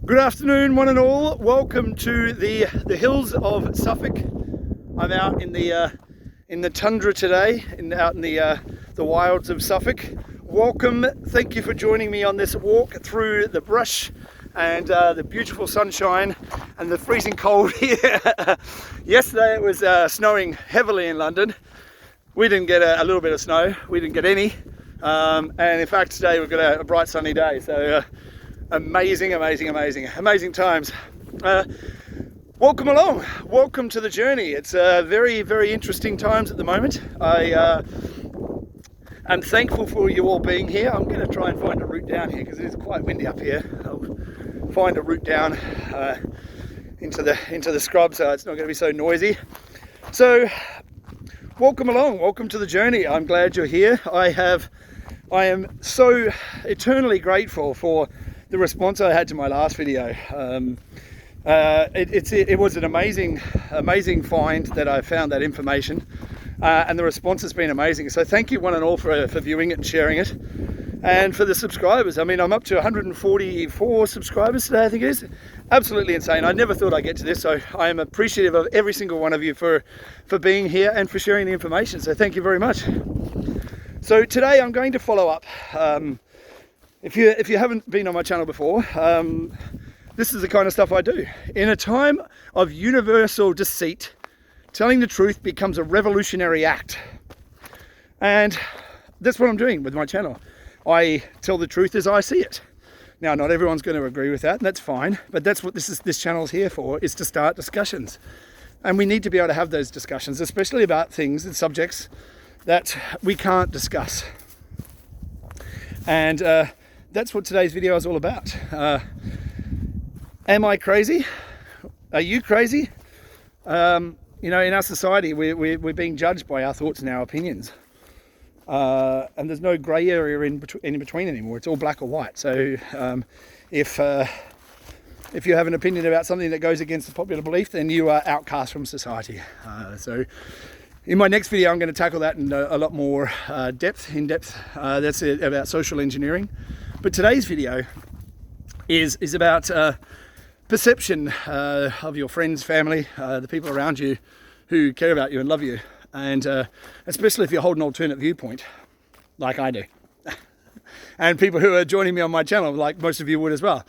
Good afternoon, one and all. Welcome to the hills of Suffolk. I'm out in the tundra today, out in the wilds of Suffolk. Welcome. Thank you for joining me on this walk through the brush and the beautiful sunshine and the freezing cold here. Yesterday it was snowing heavily in London. We didn't get a little bit of snow. We didn't get any. And in fact today we've got a bright sunny day. So. Amazing times. Welcome along. Welcome to the journey. It's very interesting times at the moment. I am thankful for you all being here. I'm going to try and find a route down here because it is quite windy up here. I'll find a route down into the scrub so it's not going to be so noisy. So welcome along. Welcome to the journey. I'm glad you're here. I am so eternally grateful for the response I had to my last video. It was an amazing find that I found that information, and the response has been amazing. So thank you one and all for viewing it and sharing it, and for the subscribers. I mean, I'm up to 144 subscribers today, I think it is. Absolutely insane. I never thought I'd get to this, so I am appreciative of every single one of you for being here and for sharing the information. So thank you very much. So today I'm going to follow up. If you haven't been on my channel before, this is the kind of stuff I do. In a time of universal deceit, telling the truth becomes a revolutionary act. And that's what I'm doing with my channel. I tell the truth as I see it. Now, not everyone's going to agree with that, and that's fine, but that's what this channel is here for, is to start discussions. And we need to be able to have those discussions, especially about things and subjects that we can't discuss. And that's what today's video is all about. Am I crazy? Are you crazy? You know, in our society, we're being judged by our thoughts and our opinions. And there's no grey area in between anymore. It's all black or white. So if you have an opinion about something that goes against the popular belief, then you are outcast from society. So in my next video, I'm going to tackle that in a lot more in depth. That's about social engineering. But today's video is about perception of your friends, family, the people around you who care about you and love you, and especially if you hold an alternate viewpoint, like I do, and people who are joining me on my channel, like most of you would as well.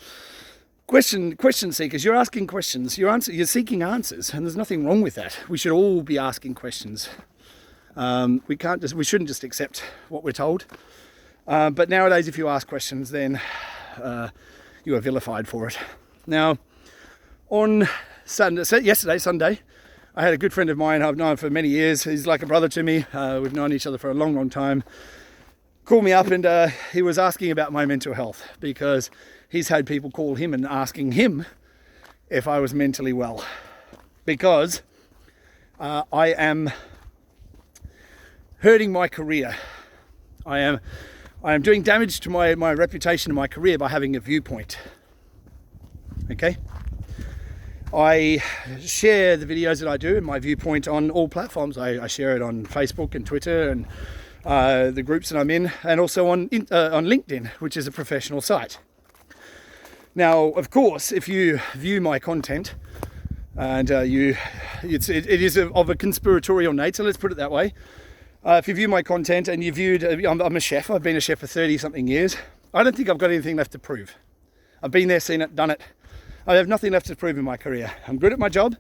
Question seekers, you're asking questions, you're seeking answers, and there's nothing wrong with that. We should all be asking questions. We shouldn't just accept what we're told. But nowadays, if you ask questions, then you are vilified for it. Now, on yesterday, Sunday, I had a good friend of mine I've known for many years. He's like a brother to me. We've known each other for a long time. Called me up and he was asking about my mental health because he's had people call him and asking him if I was mentally well. Because I am hurting my career. I am doing damage to my reputation and my career by having a viewpoint. Okay? I share the videos that I do and my viewpoint on all platforms. I share it on Facebook and Twitter and the groups that I'm in, and also on LinkedIn, which is a professional site. Now, of course, if you view my content and it is of a conspiratorial nature, let's put it that way. If you view my content and you viewed, I'm a chef, I've been a chef for 30 something years. I don't think I've got anything left to prove. I've been there, seen it, done it. I have nothing left to prove in my career. I'm good at my job,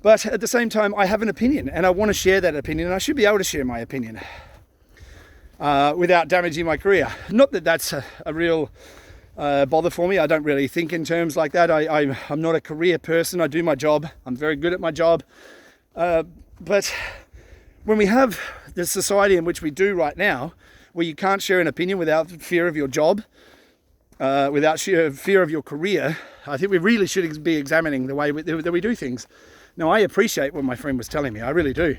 but at the same time, I have an opinion and I want to share that opinion, and I should be able to share my opinion without damaging my career. Not that that's a real bother for me. I don't really think in terms like that. I'm not a career person. I do my job. I'm very good at my job. But when we have the society in which we do right now, where you can't share an opinion without fear of your job, without fear of your career, I think we really should be examining the way that we do things. Now, I appreciate what my friend was telling me. I really do.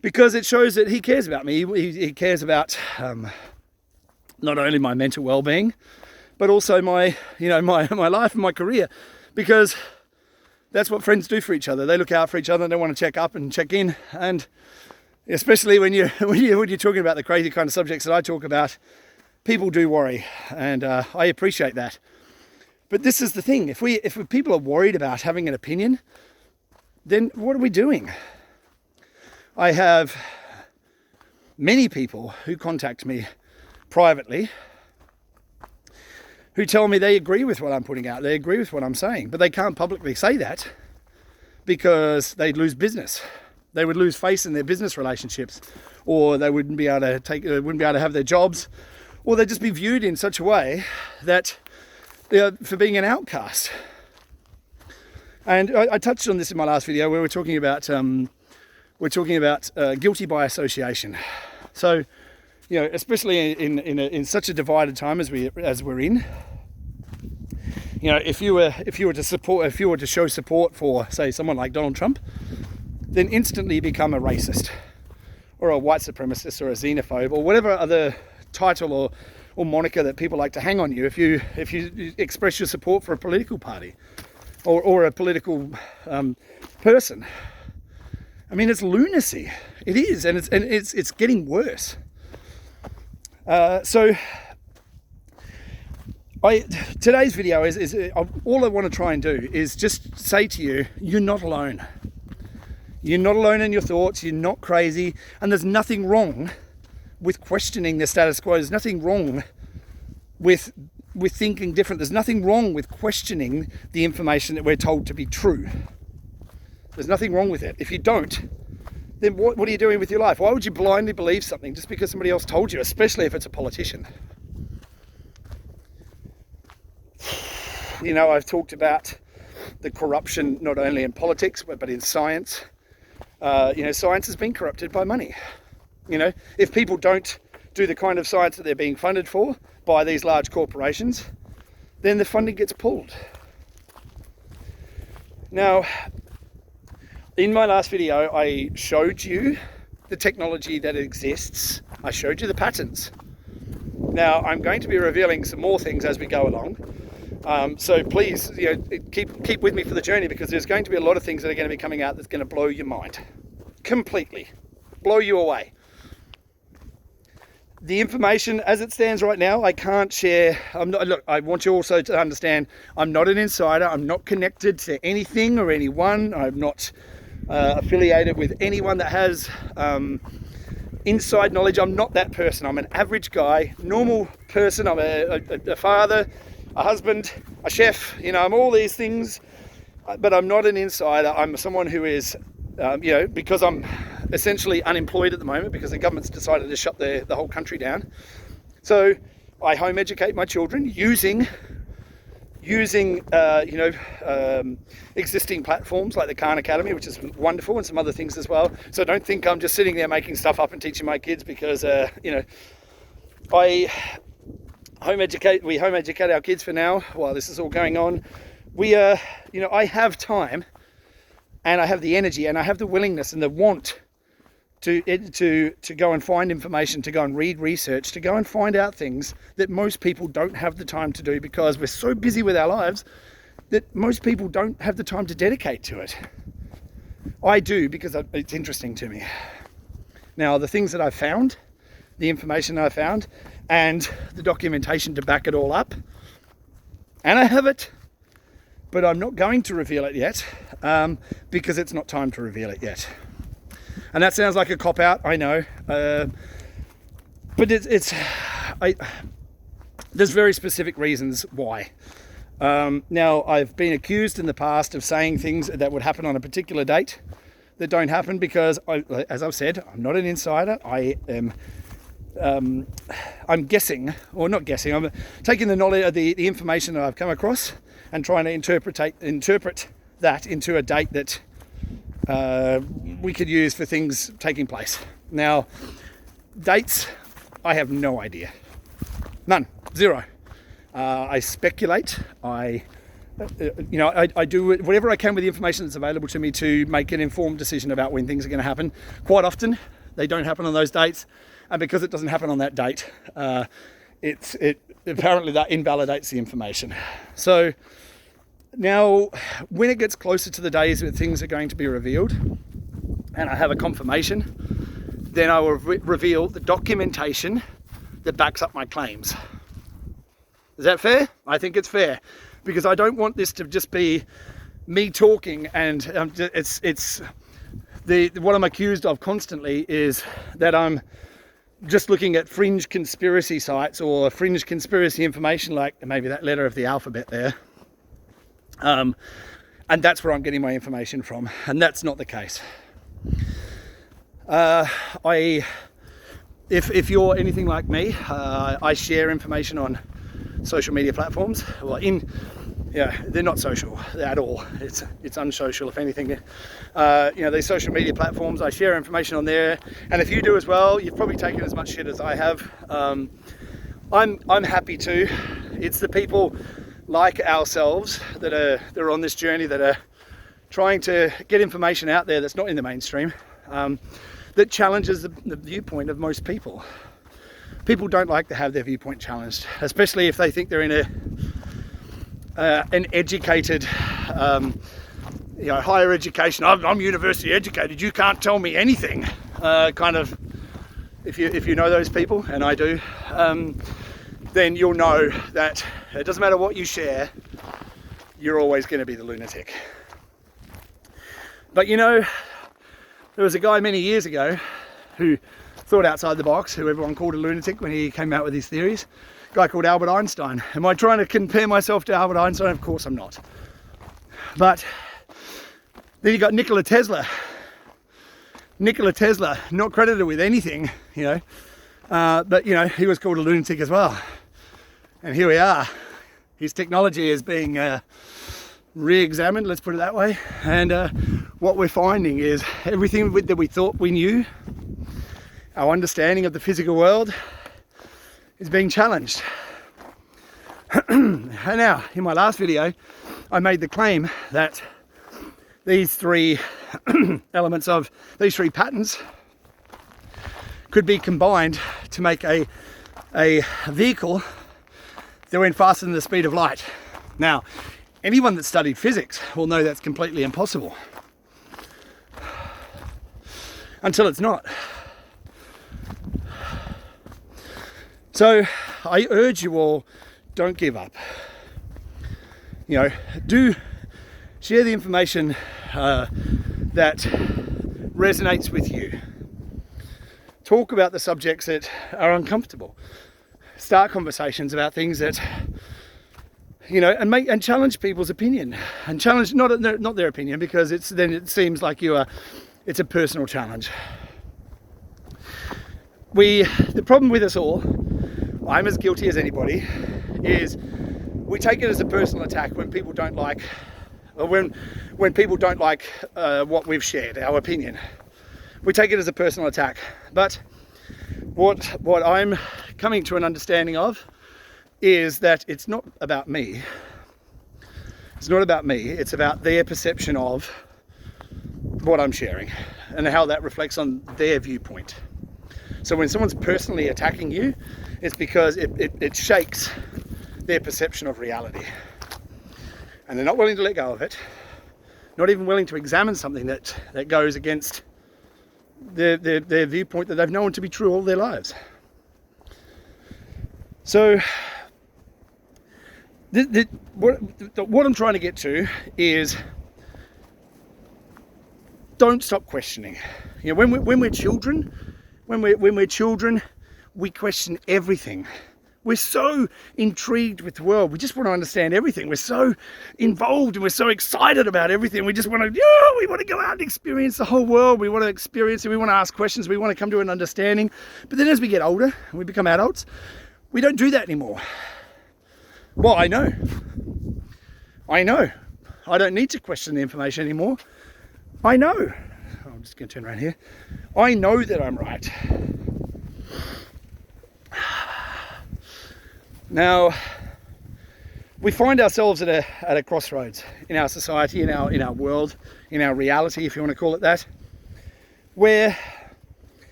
Because it shows that he cares about me. He cares about not only my mental well-being, but also my life and my career. Because that's what friends do for each other. They look out for each other and they want to check up and check in. And especially when you're talking about the crazy kind of subjects that I talk about, people do worry, and I appreciate that. But this is the thing. If people are worried about having an opinion, then what are we doing? I have many people who contact me privately who tell me they agree with what I'm putting out. They agree with what I'm saying, but they can't publicly say that because they'd lose business. They would lose face in their business relationships, or they wouldn't be able to have their jobs, or they'd just be viewed in such a way that for being an outcast. And I touched on this in my last video where we're talking about guilty by association. So, especially in such a divided time as we're in, if you were to show support for, say, someone like Donald Trump, then instantly you become a racist or a white supremacist or a xenophobe or whatever other title or moniker that people like to hang on you if you express your support for a political party or a political person. I mean, it's lunacy. It is, and it's getting worse. Today's video is all I want to try and do is just say to you, you're not alone. You're not alone in your thoughts. You're not crazy, and there's nothing wrong with questioning the status quo. There's nothing wrong with thinking different. There's nothing wrong with questioning the information that we're told to be true. There's nothing wrong with it. If you don't, then what are you doing with your life? Why would you blindly believe something just because somebody else told you, especially if it's a politician? I've talked about the corruption not only in politics but in science. Science has been corrupted by money. If people don't do the kind of science that they're being funded for by these large corporations, then the funding gets pulled. Now, in my last video, I showed you the technology that exists. I showed you the patterns. Now, I'm going to be revealing some more things as we go along. So please, keep with me for the journey, because there's going to be a lot of things that are going to be coming out that's going to blow your mind. Completely. Blow you away. The information as it stands right now, I can't share. I want you also to understand, I'm not an insider. I'm not connected to anything or anyone. I'm not affiliated with anyone that has inside knowledge. I'm not that person. I'm an average guy, normal person. I'm a father, a husband, a chef. I'm all these things, but I'm not an insider. I'm someone who is, because I'm essentially unemployed at the moment because the government's decided to shut the whole country down. So I home educate my children using existing platforms like the Khan Academy, which is wonderful, and some other things as well. So don't think I'm just sitting there making stuff up and teaching my kids, because I we home educate our kids for now while this is all going on. I have time, and I have the energy, and I have the willingness and the want to go and find information, to go and read research, to go and find out things that most people don't have the time to do, because we're so busy with our lives that most people don't have the time to dedicate to it. I do, because it's interesting to me. Now, the things that I've found, the information that I found, and the documentation to back it all up, and I have it, but I'm not going to reveal it yet, because it's not time to reveal it yet. And that sounds like a cop-out, I know, but there's very specific reasons why. Now, I've been accused in the past of saying things that would happen on a particular date that don't happen, because, as I've said, I'm not an insider. I'm guessing, or not guessing, I'm taking the knowledge, the information that I've come across, and trying to interpret that into a date that we could use for things taking place. Now, dates, I have no idea. None. Zero. I speculate. I do whatever I can with the information that's available to me to make an informed decision about when things are going to happen. Quite often, they don't happen on those dates, and because it doesn't happen on that date, it apparently that invalidates the information. So now, when it gets closer to the days when things are going to be revealed, and I have a confirmation, then I will reveal the documentation that backs up my claims. Is that fair? I think it's fair. because I don't want this to just be me talking, and what I'm accused of constantly is that I'm just looking at fringe conspiracy sites or fringe conspiracy information, like maybe that letter of the alphabet there. And that's where I'm getting my information from, and that's not the case. If you're anything like me, I share information on social media platforms. Well, they're not social at all. It's unsocial, if anything. These social media platforms, I share information on there, and if you do as well, you've probably taken as much shit as I have. I'm happy to. It's the people like ourselves that are on this journey, that are trying to get information out there that's not in the mainstream, that challenges the viewpoint of most people. People don't like to have their viewpoint challenged, especially if they think they're in an educated, higher education. I'm university educated, you can't tell me anything. Kind of, if you know those people, and I do, then you'll know that it doesn't matter what you share, you're always going to be the lunatic. But there was a guy many years ago who thought outside the box, who everyone called a lunatic when he came out with his theories. A guy called Albert Einstein. Am I trying to compare myself to Albert Einstein? Of course I'm not. But then you got Nikola Tesla. Nikola Tesla, not credited with anything, but he was called a lunatic as well. And here we are. His technology is being re-examined, let's put it that way. And what we're finding is everything that we thought we knew, our understanding of the physical world, is being challenged. And now, in my last video, I made the claim that these three elements of these three patterns could be combined to make a vehicle that went faster than the speed of light. Now, anyone that studied physics will know that's completely impossible. Until it's not. So I urge you all, don't give up. Do share the information that resonates with you. Talk about the subjects that are uncomfortable. Start conversations about things that, and challenge people's opinion. And challenge not their opinion, because then it seems like it's a personal challenge. The problem with us all, I'm as guilty as anybody, is we take it as a personal attack when people don't like, or when people don't like what we've shared, our opinion. We take it as a personal attack. But what I'm coming to an understanding of is that it's not about me. It's not about me. It's about their perception of what I'm sharing and how that reflects on their viewpoint. So when someone's personally attacking you, it's because it shakes their perception of reality. And they're not willing to let go of it, not even willing to examine something that goes against their viewpoint that they've known to be true all their lives. So what I'm trying to get to is, don't stop questioning. When we're children, we question everything. We're so intrigued with the world. We just want to understand everything. We're so involved and we're so excited about everything. We just want to go out and experience the whole world. We want to experience it. We want to ask questions. We want to come to an understanding. But then as we get older and we become adults, we don't do that anymore. Well, I know. I don't need to question the information anymore. I know. I'm just going to turn around here. I know that I'm right. Now, we find ourselves at a crossroads in our society, in our world, in our reality, if you want to call it that, where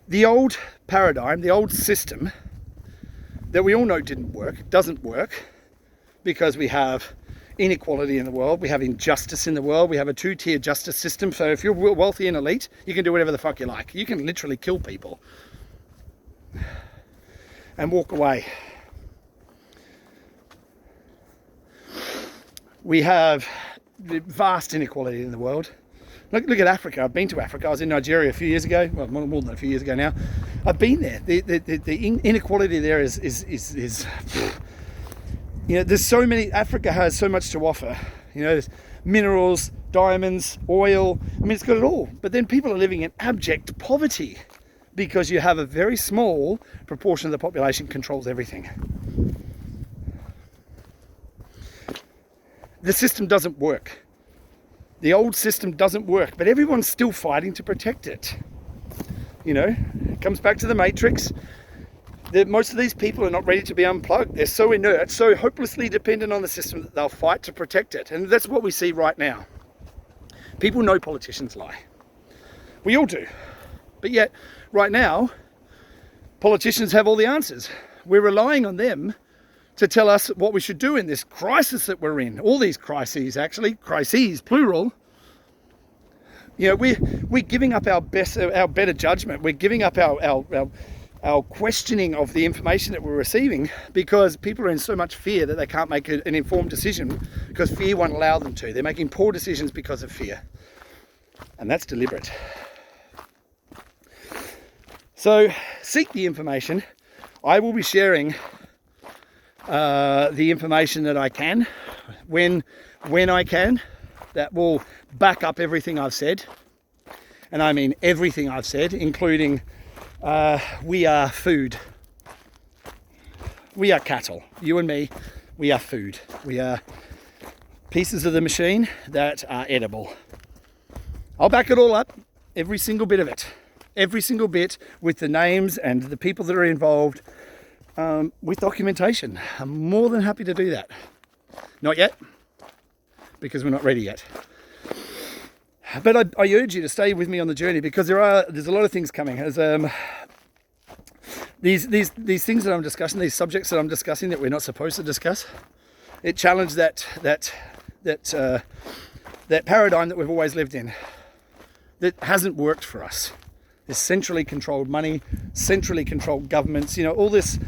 the old paradigm, the old system that we all know doesn't work, because we have inequality in the world, we have injustice in the world, we have a two-tier justice system. So if you're wealthy and elite, you can do whatever the fuck you like. You can literally kill people and walk away. We have vast inequality in the world. Look at Africa. I've been to Africa. I was in Nigeria a few years ago. Well, more than a few years ago now. I've been there. The inequality there is there's so many. Africa has so much to offer. There's minerals, diamonds, oil. I mean, it's got it all. But then people are living in abject poverty because you have a very small proportion of the population controls everything. The system doesn't work. The old system doesn't work, but everyone's still fighting to protect it. It comes back to the Matrix. Most of these people are not ready to be unplugged. They're so inert, so hopelessly dependent on the system that they'll fight to protect it. And that's what we see right now. People know politicians lie. We all do. But yet, right now, politicians have all the answers. We're relying on them to tell us what we should do in this crisis that we're in. All these crises, actually, crises, plural. We're giving up our better judgment. We're giving up our questioning of the information that we're receiving because people are in so much fear that they can't make an informed decision because fear won't allow them to. They're making poor decisions because of fear. And that's deliberate. So seek the information. I will be sharing the information that I can, when I can, that will back up everything I've said. And I mean everything I've said, including we are food. We are cattle. You and me, we are food. We are pieces of the machine that are edible. I'll back it all up, every single bit of it. Every single bit with the names and the people that are involved. With documentation. I'm more than happy to do that. Not yet, because we're not ready yet. But I urge you to stay with me on the journey because there's a lot of things coming. As these things that I'm discussing, these subjects that I'm discussing that we're not supposed to discuss, it challenged that paradigm that we've always lived in, that hasn't worked for us. This centrally controlled money, centrally controlled governments, all this.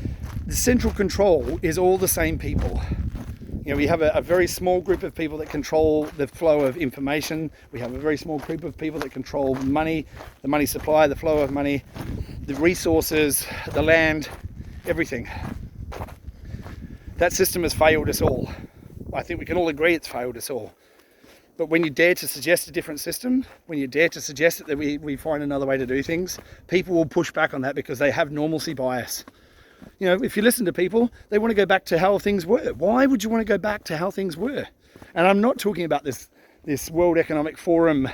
The central control is all the same people. We have a very small group of people that control the flow of information. We have a very small group of people that control money, the money supply, the flow of money, the resources, the land, everything. That system has failed us all. I think we can all agree it's failed us all. But when you dare to suggest a different system, when you dare to suggest that we find another way to do things, people will push back on that because they have normalcy bias. If you listen to people, they want to go back to how things were. Why would you want to go back to how things were? And I'm not talking about this World Economic Forum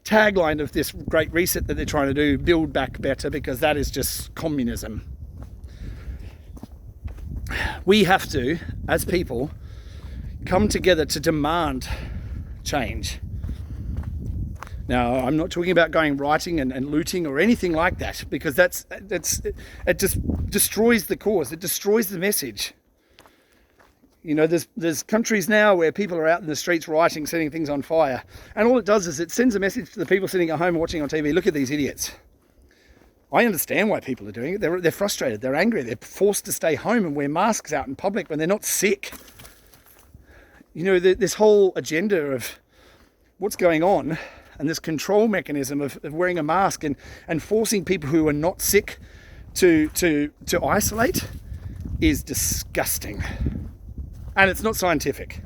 tagline of this great reset that they're trying to do, build back better, because that is just communism. We have to, as people, come together to demand change. Now, I'm not talking about going rioting and looting or anything like that, because it just destroys the cause. It destroys the message. There's countries now where people are out in the streets rioting, setting things on fire, and all it does is it sends a message to the people sitting at home watching on TV. Look at these idiots. I understand why people are doing it. They're frustrated. They're angry. They're forced to stay home and wear masks out in public when they're not sick. This whole agenda of what's going on, and this control mechanism of wearing a mask and forcing people who are not sick to isolate is disgusting. And it's not scientific.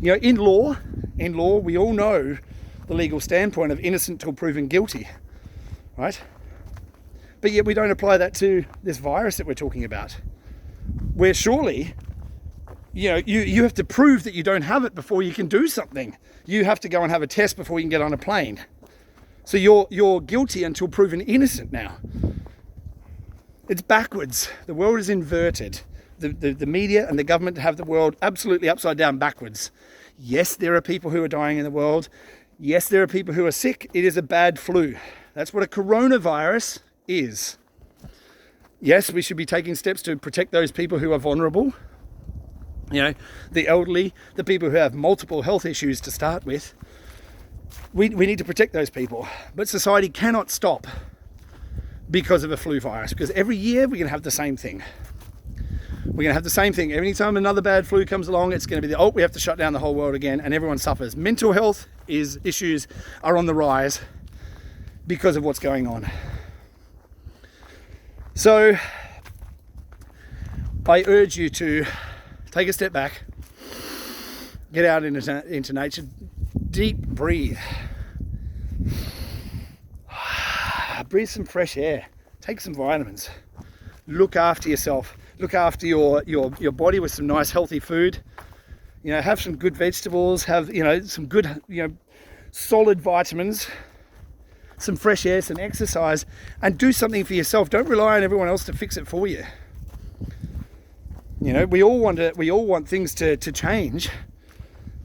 In law, we all know the legal standpoint of innocent till proven guilty, right? But yet we don't apply that to this virus that we're talking about, where surely, you have to prove that you don't have it before you can do something. You have to go and have a test before you can get on a plane. So you're guilty until proven innocent now. It's backwards. The world is inverted. The media and the government have the world absolutely upside down backwards. Yes, there are people who are dying in the world. Yes, there are people who are sick. It is a bad flu. That's what a coronavirus is. Yes, we should be taking steps to protect those people who are vulnerable. The elderly, the people who have multiple health issues to start with. We need to protect those people. But society cannot stop because of a flu virus, because every year we're going to have the same thing. We're going to have the same thing. Every time another bad flu comes along, it's going to be we have to shut down the whole world again, and everyone suffers. Mental health issues are on the rise because of what's going on. So I urge you to take a step back, get out into nature, deep breathe. Breathe some fresh air, take some vitamins, look after yourself, look after your body with some nice healthy food. You know, have some good vegetables, have, you know, some good, you know, solid vitamins, some fresh air, some exercise, and do something for yourself. Don't rely on everyone else to fix it for you. You know, we all want things to change,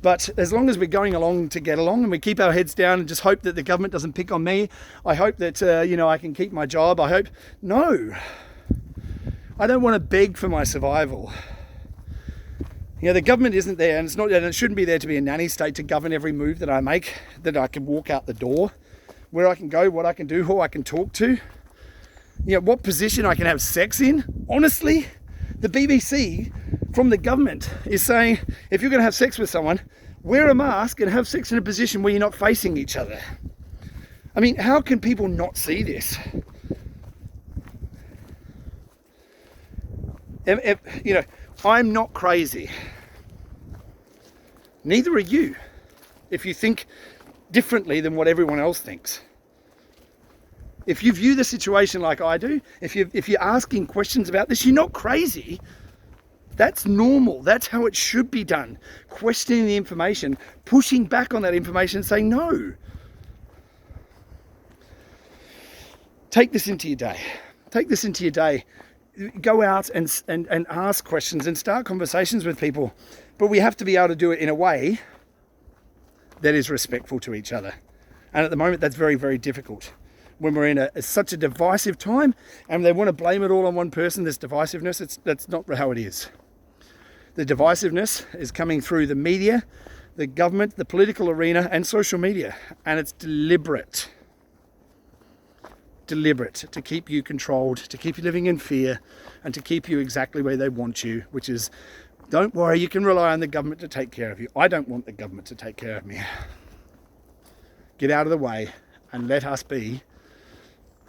but as long as we're going along to get along and we keep our heads down and just hope that the government doesn't pick on me, I hope that, you know, I can keep my job. No, I don't want to beg for my survival. You know, the government isn't there, and it shouldn't be there to be a nanny state to govern every move that I make, that I can walk out the door, where I can go, what I can do, who I can talk to, you know, what position I can have sex in. Honestly, the BBC from the government is saying, if you're going to have sex with someone, wear a mask and have sex in a position where you're not facing each other. I mean, how can people not see this? You know, I'm not crazy. Neither are you, if you think differently than what everyone else thinks. If you view the situation like I do, if you're asking questions about this, you're not crazy. That's normal. That's how it should be done. Questioning the information, pushing back on that information, saying no. Take this into your day. Take this into your day. Go out and ask questions and start conversations with people. But we have to be able to do it in a way that is respectful to each other. And at the moment, that's very, very difficult. When we're in such a divisive time and they want to blame it all on one person, this divisiveness, that's not how it is. The divisiveness is coming through the media, the government, the political arena, and social media. And it's deliberate. Deliberate to keep you controlled, to keep you living in fear, and to keep you exactly where they want you, which is, don't worry, you can rely on the government to take care of you. I don't want the government to take care of me. Get out of the way and let us be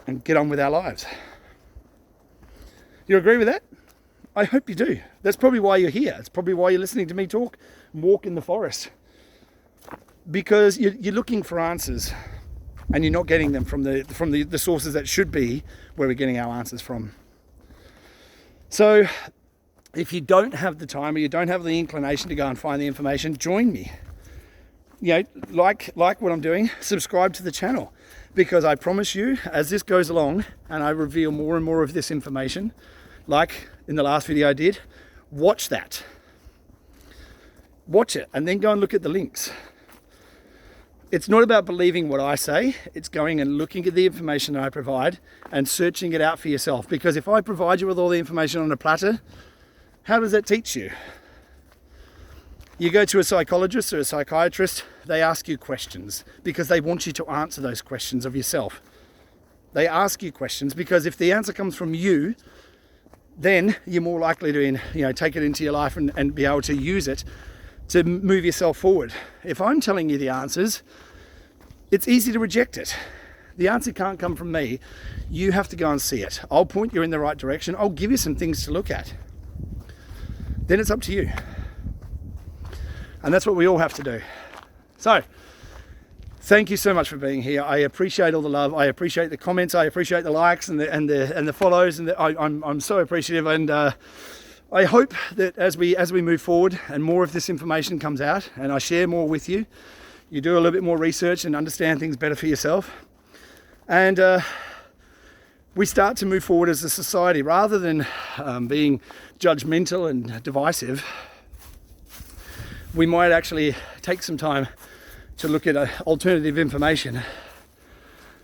and get on with our lives. You agree with that? I hope you do. That's probably why you're here. It's probably why you're listening to me talk and walk in the forest. Because you're looking for answers and you're not getting them from the sources that should be where we're getting our answers from. So if you don't have the time or you don't have the inclination to go and find the information, join me. You know, like what I'm doing, subscribe to the channel, because I promise you, as this goes along and I reveal more and more of this information, like in the last video I did, watch that. Watch it and then go and look at the links. It's not about believing what I say, it's going and looking at the information I provide and searching it out for yourself. Because if I provide you with all the information on a platter, how does that teach you? You go to a psychologist or a psychiatrist, they ask you questions because they want you to answer those questions of yourself. They ask you questions because if the answer comes from you, then you're more likely to take it into your life and be able to use it to move yourself forward. If I'm telling you the answers, it's easy to reject it. The answer can't come from me. You have to go and see it. I'll point you in the right direction. I'll give you some things to look at. Then it's up to you. And that's what we all have to do. So, thank you so much for being here. I appreciate all the love. I appreciate the comments. I appreciate the likes and the follows. And I'm so appreciative. And I hope that as we move forward and more of this information comes out and I share more with you, you do a little bit more research and understand things better for yourself. And we start to move forward as a society rather than being judgmental and divisive. We might actually take some time to look at alternative information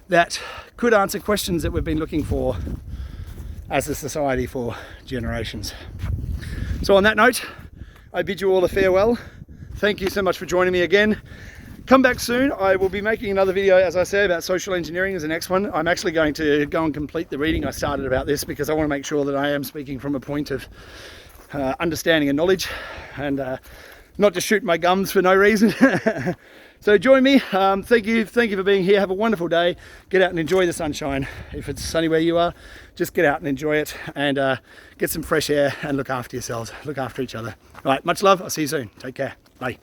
that could answer questions that we've been looking for as a society for generations. So on that note, I bid you all a farewell. Thank you so much for joining me again. Come back soon. I will be making another video, as I said, about social engineering as the next one. I'm actually going to go and complete the reading I started about this because I want to make sure that I am speaking from a point of understanding and knowledge, and not just shooting my gums for no reason. So join me. Thank you for being here. Have a wonderful day. Get out and enjoy the sunshine. If it's sunny where you are, just get out and enjoy it, and get some fresh air and look after yourselves. Look after each other. All right, much love. I'll see you soon. Take care. Bye.